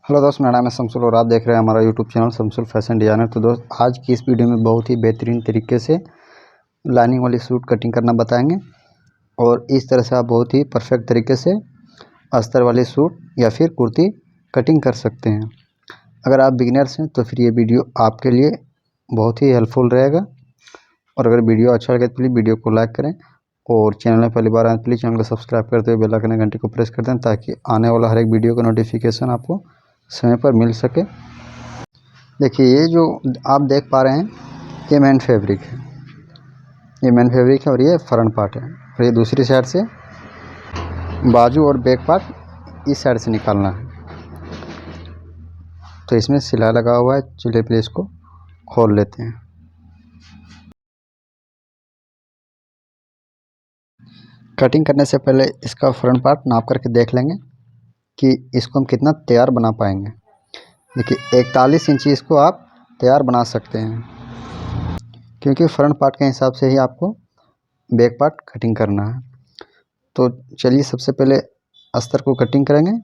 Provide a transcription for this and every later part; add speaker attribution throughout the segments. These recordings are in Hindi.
Speaker 1: हेलो दोस्त, मेरा नाम है शमसुल और आप देख रहे हैं हमारा YouTube channel Shamsul fashion designer. तो दोस्त, आज की इस वीडियो में बहुत ही बेहतरीन तरीके से लाइनिंग वाली सूट कटिंग करना बताएंगे और इस तरह से आप बहुत ही परफेक्ट तरीके से अस्तर वाली सूट या फिर कुर्ती कटिंग कर सकते हैं। अगर आप बिगिनर्स हैं तो फिर ये वीडियो आपके लिए बहुत ही हेल्पफुल रहेगा। और अगर वीडियो अच्छा लगे तो प्लीज़ वीडियो को लाइक करें और चैनल में पहली बार आए तो प्लीज़ चैनल को सब्सक्राइब करते हुए बेल आइकन घंटी को प्रेस कर दें ताकि आने वाला हर एक वीडियो का नोटिफिकेशन आपको समय पर मिल सके। देखिए, ये जो आप देख पा रहे हैं ये मेन फैब्रिक है, ये मेन फैब्रिक है और ये फ्रंट पार्ट है और ये दूसरी साइड से बाजू और बैक पार्ट इस साइड से निकालना है। तो इसमें सिलाई लगा हुआ है, चलिए पहले इसको खोल लेते हैं। कटिंग करने से पहले इसका फ्रंट पार्ट नाप करके देख लेंगे कि इसको हम कितना तैयार बना पाएंगे। देखिए, 41 इंची इसको आप तैयार बना सकते हैं क्योंकि फ्रंट पार्ट के हिसाब से ही आपको बैक पार्ट कटिंग करना है। तो चलिए सबसे पहले अस्तर को कटिंग करेंगे,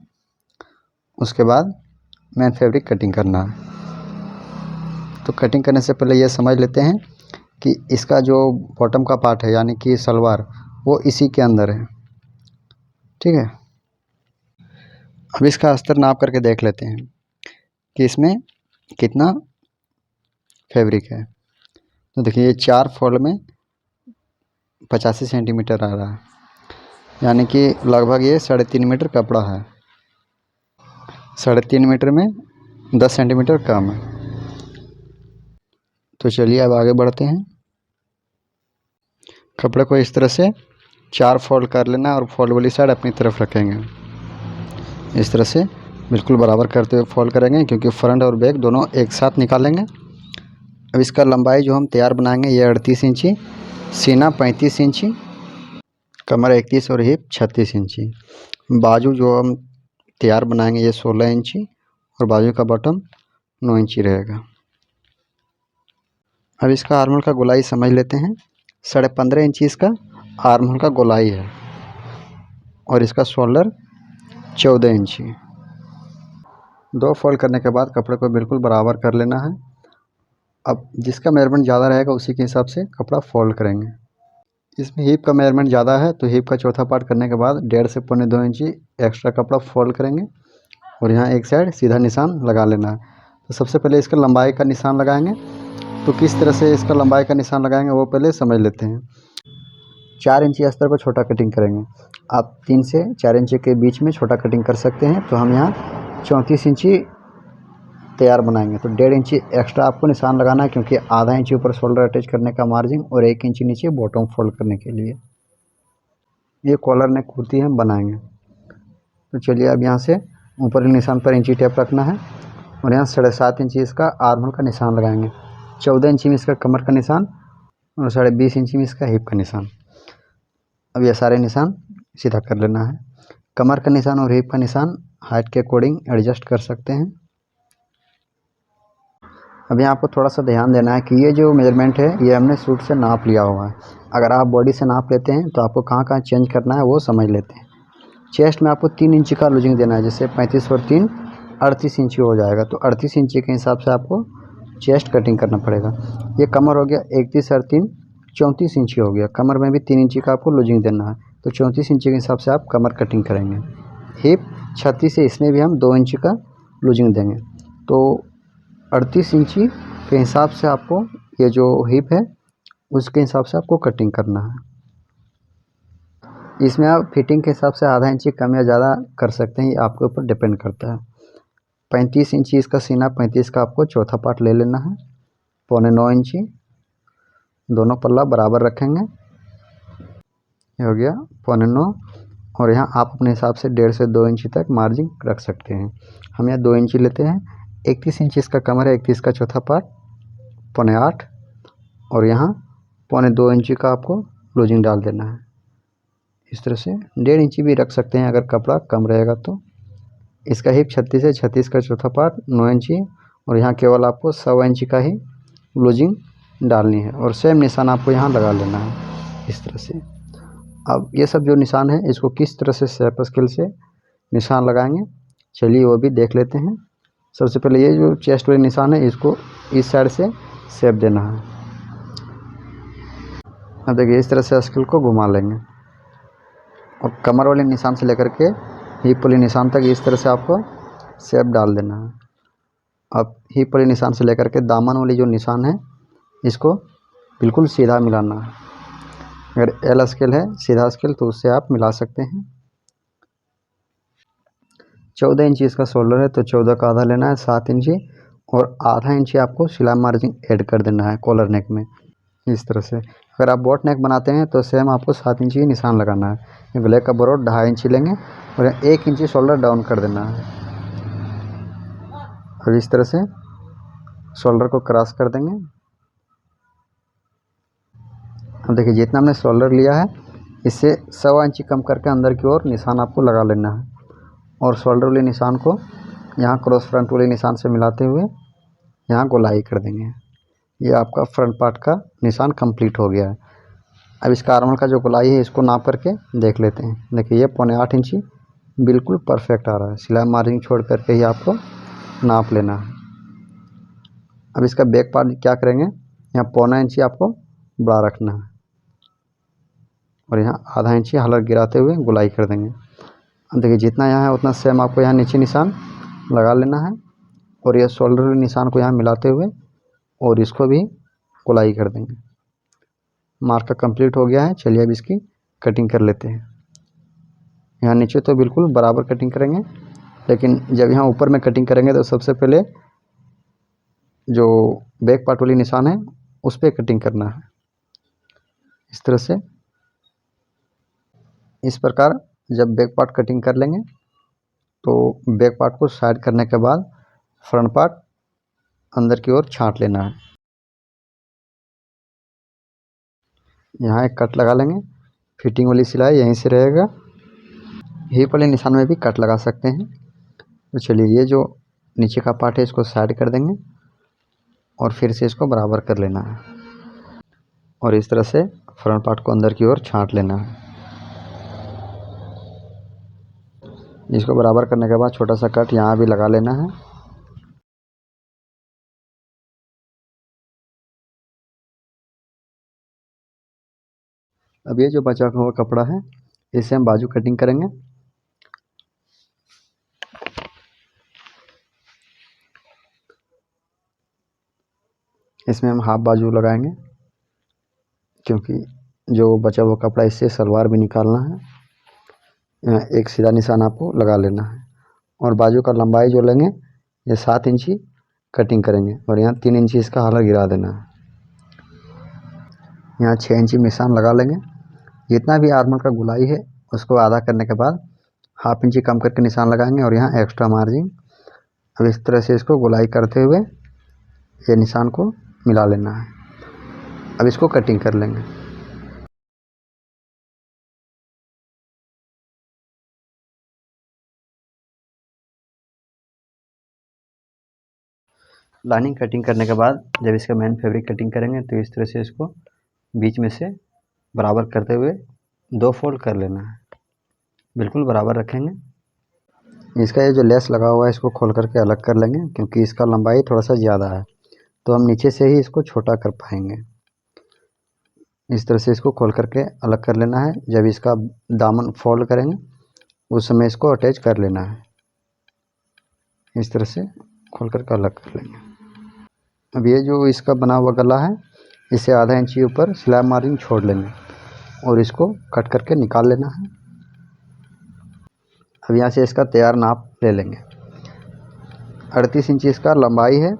Speaker 1: उसके बाद मेन फैब्रिक कटिंग करना है। तो कटिंग करने से पहले ये समझ लेते हैं कि इसका जो बॉटम का पार्ट है यानी कि सलवार, वो इसी के अंदर है। ठीक है, अब इसका अस्तर नाप करके देख लेते हैं कि इसमें कितना फैब्रिक है। तो देखिए, ये 4 फोल्ड में 85 सेंटीमीटर आ रहा है, यानी कि लगभग ये 3.5 मीटर कपड़ा है। 3.5 मीटर में 10 सेंटीमीटर कम है। तो चलिए अब आगे बढ़ते हैं। कपड़े को इस तरह से 4 फोल्ड कर लेना है और फोल्ड वाली साइड अपनी तरफ रखेंगे। इस तरह से बिल्कुल बराबर करते हुए फोल्ड करेंगे क्योंकि फ्रंट और बैक दोनों एक साथ निकालेंगे। अब इसका लंबाई जो हम तैयार बनाएंगे ये 38 इंची, सीना 35 इंची, कमर 31 और हिप 36 इंची। बाजू जो हम तैयार बनाएंगे ये 16 इंची और बाजू का बॉटम 9 इंची रहेगा। अब इसका आर्म होल का गोलाई समझ लेते हैं। 15.5 इंची इसका आर्म होल का गोलाई है और इसका शोल्डर 14 इंची। 2 फोल्ड करने के बाद कपड़े को बिल्कुल बराबर कर लेना है। अब जिसका मेजरमेंट ज़्यादा रहेगा उसी के हिसाब से कपड़ा फोल्ड करेंगे। इसमें हिप का मेजरमेंट ज़्यादा है तो हिप का चौथा पार्ट करने के बाद 1.5 से 2.25 इंची एक्स्ट्रा कपड़ा फोल्ड करेंगे और यहाँ एक साइड सीधा निशान लगा लेना है। तो सबसे पहले इसका लंबाई का निशान लगाएंगे। तो किस तरह से इसका लंबाई का निशान लगाएंगे वो पहले समझ लेते हैं। 4 इंची अस्तर को छोटा कटिंग करेंगे। आप 3 से 4 इंची के बीच में छोटा कटिंग कर सकते हैं। तो हम यहाँ 34 इंची तैयार बनाएंगे। तो 1.5 इंची एक्स्ट्रा आपको निशान लगाना है क्योंकि आधा इंची ऊपर शोल्डर अटैच करने का मार्जिन और 1 इंची नीचे बॉटम फोल्ड करने के लिए। ये कॉलर नेक कुर्ती हम बनाएंगे। तो चलिए अब यहाँ से ऊपर निशान पर इंची टेप रखना है और यहाँ 7.5 इंची इसका आर्म होल का निशान लगाएंगे। 14 इंची में इसका कमर का निशान और 20.5 इंची में इसका हिप का निशान। अब ये सारे निशान सीधा कर लेना है। कमर का निशान और हिप का निशान हाइट के अकॉर्डिंग एडजस्ट कर सकते हैं। अब यहाँ आपको थोड़ा सा ध्यान देना है कि ये जो मेजरमेंट है ये हमने सूट से नाप लिया हुआ है। अगर आप बॉडी से नाप लेते हैं तो आपको कहाँ कहाँ चेंज करना है वो समझ लेते हैं। चेस्ट में आपको 3 इंची का लूजिंग देना है, जैसे 35 और 3 38 इंची हो जाएगा। तो 38 इंची के हिसाब से आपको चेस्ट कटिंग करना पड़ेगा। ये कमर हो गया 31 और 3 34 इंची हो गया। कमर में भी 3 इंची का आपको लूजिंग देना है। तो 34 इंची के हिसाब से आप कमर कटिंग करेंगे। हिप 36 है, इसमें भी हम 2 इंची का लूजिंग देंगे। तो 38 इंची के हिसाब से आपको ये जो हिप है उसके हिसाब से आपको कटिंग करना है। इसमें आप फिटिंग के हिसाब से आधा इंची कम या ज़्यादा कर सकते हैं, ये आपके ऊपर डिपेंड करता है। 35 इंची इसका सीना, 35 का आपको चौथा पार्ट ले लेना है। 8.25 इंची दोनों पल्ला बराबर रखेंगे। ये हो गया 8.25 और यहाँ आप अपने हिसाब से 1.5 से 2 इंची तक मार्जिन रख सकते हैं। हम यहाँ 2 इंची लेते हैं। 31 इंची इसका कमर है, 31 का चौथा पार्ट 8.25 और यहाँ 2.25 इंची का आपको लूजिंग डाल देना है। इस तरह से 1.5 इंची भी रख सकते हैं अगर कपड़ा कम रहेगा तो। इसका हिप 36 है, 36 का चौथा पार्ट 9 इंची और यहाँ केवल आपको 1.25 इंची का ही लूजिंग डालनी है और सेम निशान आपको यहाँ लगा लेना है इस तरह से। अब ये सब जो निशान है इसको किस तरह से शेप स्केल से निशान लगाएंगे चलिए वो भी देख लेते हैं। सबसे पहले ये जो चेस्ट वाले निशान है इसको इस साइड से शेप देना है। अब देखिए इस तरह से स्केल को घुमा लेंगे और कमर वाले निशान से लेकर के हिप वाले निशान तक इस तरह से आपको शेप डाल देना है। अब हिप वाले निशान से लेकर के दामन वाली जो निशान है इसको बिल्कुल सीधा मिलाना है। अगर एल स्केल है सीधा स्केल तो उससे आप मिला सकते हैं। 14 इंची इसका शोल्डर है तो 14 का आधा लेना है 7 इंची, और आधा इंची आपको सिलाई मार्जिन ऐड कर देना है कॉलर नेक में इस तरह से। अगर आप बोट नेक बनाते हैं तो सेम आपको 7 इंची ही निशान लगाना है। गले का बरोड 2.5 इंची लेंगे और 1 इंची शोल्डर डाउन कर देना है। अब इस तरह से शोल्डर को क्रॉस कर देंगे। अब देखिए जितना हमने शोल्डर लिया है इससे 1.25 इंची कम करके अंदर की ओर निशान आपको लगा लेना है, और शोल्डर वाले निशान को यहाँ क्रॉस फ्रंट वाले निशान से मिलाते हुए यहाँ गोलाई कर देंगे। ये आपका फ्रंट पार्ट का निशान कंप्लीट हो गया है। अब इसका आर्मल का जो गोलाई है इसको नाप करके देख लेते हैं। देखिए ये 7.25 इंची बिल्कुल परफेक्ट आ रहा है। सिलाई मार्जिन छोड़ करके ही आपको नाप लेना है। अब इसका बैक पार्ट क्या करेंगे, यहाँ 0.25 इंची आपको बड़ा रखना है और यहाँ आधा इंची हलर गिराते हुए गोलाई कर देंगे। अब देखिए जितना यहाँ है उतना सेम आपको यहाँ नीचे निशान लगा लेना है, और यह शोल्डर निशान को यहाँ मिलाते हुए और इसको भी गोलाई कर देंगे। मार्क का कंप्लीट हो गया है। चलिए अब इसकी कटिंग कर लेते हैं। यहाँ नीचे तो बिल्कुल बराबर कटिंग करेंगे, लेकिन जब यहाँ ऊपर में कटिंग करेंगे तो सबसे पहले जो बैक पार्ट वाली निशान है उस पर कटिंग करना है इस तरह से। इस प्रकार जब बैक पार्ट कटिंग कर लेंगे तो बैक पार्ट को साइड करने के बाद फ्रंट पार्ट अंदर की ओर छांट लेना है। यहाँ एक कट लगा लेंगे। फिटिंग वाली सिलाई यहीं से रहेगा। हिप वाले निशान में भी कट लगा सकते हैं। तो चलिए ये जो नीचे का पार्ट है इसको साइड कर देंगे और फिर से इसको बराबर कर लेना है, और इस तरह से फ्रंट पार्ट को अंदर की ओर छांट लेना है। इसको बराबर करने के बाद छोटा सा कट यहाँ भी लगा लेना है। अब ये जो बचा हुआ कपड़ा है इसे हम बाजू कटिंग करेंगे। इसमें हम हाफ बाजू लगाएंगे, क्योंकि जो बचा हुआ कपड़ा इससे सलवार भी निकालना है। यहाँ एक सीधा निशान आपको लगा लेना है, और बाजू का लंबाई जो लेंगे ये 7 इंची कटिंग करेंगे, और यहाँ 3 इंची इसका हालर गिरा देना है। यहाँ 6 इंची निशान लगा लेंगे। जितना भी आर्मर का गुलाई है उसको आधा करने के बाद हाफ इंची कम करके निशान लगाएंगे, और यहाँ एक्स्ट्रा मार्जिन। अब इस तरह से इसको गुलाई करते हुए ये निशान को मिला लेना है। अब इसको कटिंग कर लेंगे। लाइनिंग कटिंग करने के बाद जब इसका मेन फैब्रिक कटिंग करेंगे तो इस तरह से इसको बीच में से बराबर करते हुए 2 फोल्ड कर लेना है। बिल्कुल बराबर रखेंगे। इसका ये जो लेस लगा हुआ है इसको खोल करके अलग कर लेंगे, क्योंकि इसका लंबाई थोड़ा सा ज़्यादा है तो हम नीचे से ही इसको छोटा कर पाएंगे। इस तरह से इसको खोल करके अलग कर लेना है। जब इसका दामन फोल्ड करेंगे उस समय इसको अटैच कर लेना है। इस तरह से खोल करके अलग कर लेंगे। अब ये जो इसका बना हुआ गला है इसे आधा इंची ऊपर सिलाई मार्जिन छोड़ लेंगे और इसको कट करके निकाल लेना है। अब यहाँ से इसका तैयार नाप ले लेंगे। 38 इंची इसका लंबाई है।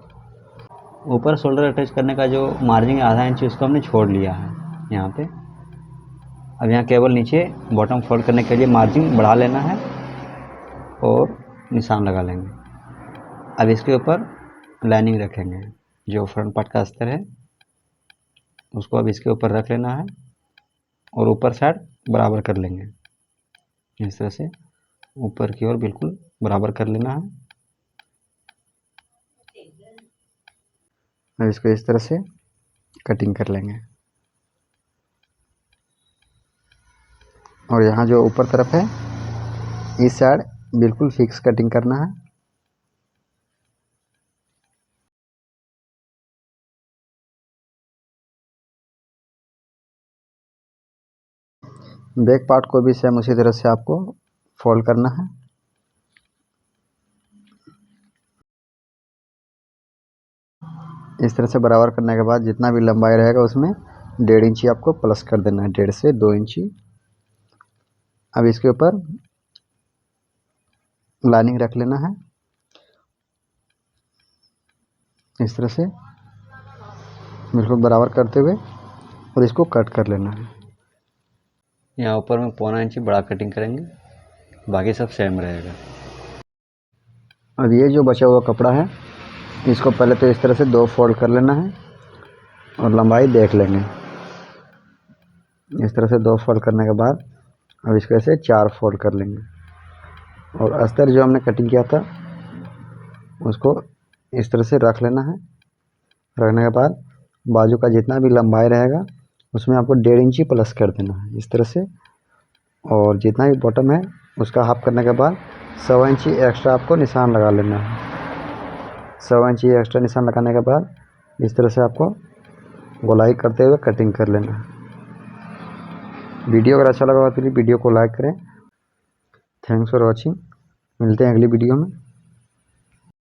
Speaker 2: ऊपर शोल्डर अटैच करने का जो मार्जिन है आधा इंच उसको हमने छोड़ लिया है यहाँ पे। अब यहाँ केवल नीचे बॉटम फोल्ड करने के लिए मार्जिन बढ़ा लेना है और निशान लगा लेंगे। अब इसके ऊपर लाइनिंग रखेंगे। जो फ्रंट पार्ट का अस्तर है उसको अब इसके ऊपर रख लेना है और ऊपर साइड बराबर कर लेंगे। इस तरह से ऊपर की ओर बिल्कुल बराबर कर लेना है।
Speaker 1: अब इसको इस तरह से कटिंग कर लेंगे, और यहाँ जो ऊपर तरफ है इस साइड बिल्कुल फिक्स कटिंग करना है। बैक पार्ट को भी सेम उसी तरह से आपको फोल्ड करना है। इस तरह से बराबर करने के बाद जितना भी लंबाई रहेगा उसमें 1.5 इंची आपको प्लस कर देना है, 1.5 से 2 इंची। अब इसके ऊपर लाइनिंग रख लेना है इस तरह से बिल्कुल बराबर करते हुए, और इसको कट कर लेना है।
Speaker 2: यहाँ ऊपर में 1.25 इंची बड़ा कटिंग करेंगे, बाकी सब सेम रहेगा।
Speaker 1: अब ये जो बचा हुआ कपड़ा है इसको पहले तो इस तरह से 2 फोल्ड कर लेना है और लंबाई देख लेंगे। इस तरह से 2 फोल्ड करने के बाद अब इसको ऐसे 4 फोल्ड कर लेंगे, और अस्तर जो हमने कटिंग किया था उसको इस तरह से रख लेना है। रखने के बाद बाजू का जितना भी लंबाई रहेगा उसमें आपको 1.5 इंची प्लस कर देना है इस तरह से, और जितना भी बॉटम है उसका हाफ करने के बाद 1.25 इंची एक्स्ट्रा आपको निशान लगा लेना है। 1.25 इंची एक्स्ट्रा निशान लगाने के बाद इस तरह से आपको गोलाई करते हुए कटिंग कर लेना है। वीडियो अगर अच्छा लगा तो प्लीज़ वीडियो को लाइक करें। Thanks for watching. मिलते हैं अगली वीडियो में।